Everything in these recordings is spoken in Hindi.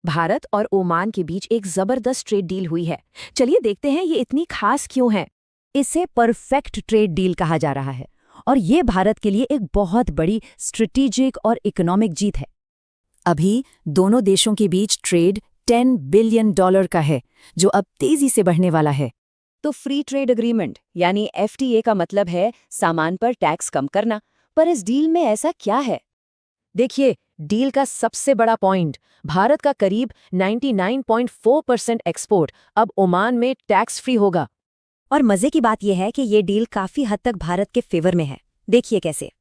भारत और ओमान के बीच एक जबरदस्त ट्रेड डील हुई है। चलिए देखते हैं ये इतनी खास क्यों है। इसे परफेक्ट ट्रेड डील कहा जा रहा है और ये भारत के लिए एक बहुत बड़ी स्ट्रेटेजिक और इकोनॉमिक जीत है। अभी दोनों देशों के बीच ट्रेड $10 बिलियन का है, जो अब तेजी से बढ़ने वाला है। तो फ्री ट्रेड एग्रीमेंट यानी FTA का मतलब है सामान पर टैक्स कम करना। पर इस डील में ऐसा क्या है? देखिए, डील का सबसे बड़ा पॉइंट, भारत का करीब 99.4% एक्सपोर्ट अब ओमान में टैक्स फ्री होगा। और मजे की बात यह है कि ये डील काफी हद तक भारत के फेवर में है। देखिए कैसे।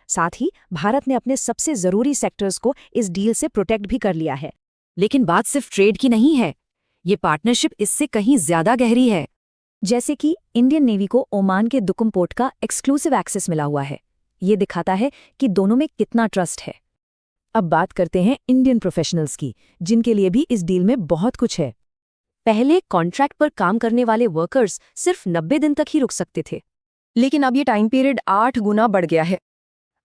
साथ ही भारत ने अपने सबसे जरूरी सेक्टर्स को इस डील से प्रोटेक्ट भी कर लिया है। लेकिन बात सिर्फ ट्रेड की नहीं है, ये पार्टनरशिप इससे कहीं ज्यादा गहरी है। जैसे कि इंडियन नेवी को ओमान के दुकुम पोर्ट का एक्सक्लूसिव एक्सेस मिला हुआ है। ये दिखाता है कि दोनों में कितना ट्रस्ट है। अब बात करते हैं इंडियन प्रोफेशनल्स की, जिनके लिए भी इस डील में बहुत कुछ है। पहले कॉन्ट्रैक्ट पर काम करने वाले वर्कर्स सिर्फ 90 दिन तक ही रुक सकते थे, लेकिन अब ये टाइम पीरियड 8 गुना बढ़ गया है।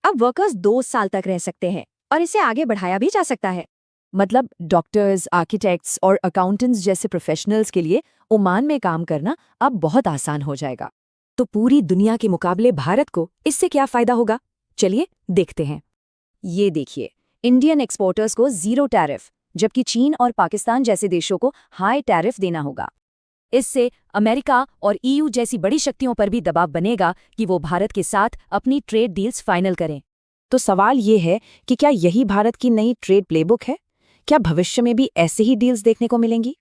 अब वर्कर्स 2 साल तक रह सकते हैं और इसे आगे बढ़ाया भी जा सकता है। मतलब डॉक्टर्स, आर्किटेक्ट्स और अकाउंटेंट्स जैसे प्रोफेशनल्स के लिए ओमान में काम करना अब बहुत आसान हो जाएगा। तो पूरी दुनिया के मुकाबले भारत को इससे क्या फायदा होगा? चलिए देखते हैं। ये देखिए, इंडियन एक्सपोर्टर्स को 0 टैरिफ, जबकि चीन और पाकिस्तान जैसे देशों को हाई टैरिफ देना होगा। इससे अमेरिका और EU जैसी बड़ी शक्तियों पर भी दबाव बनेगा कि वो भारत के साथ अपनी ट्रेड डील्स फाइनल करें। तो सवाल ये है कि क्या यही भारत की नई ट्रेड प्लेबुक है? क्या भविष्य में भी ऐसे ही डील्स देखने को मिलेंगी?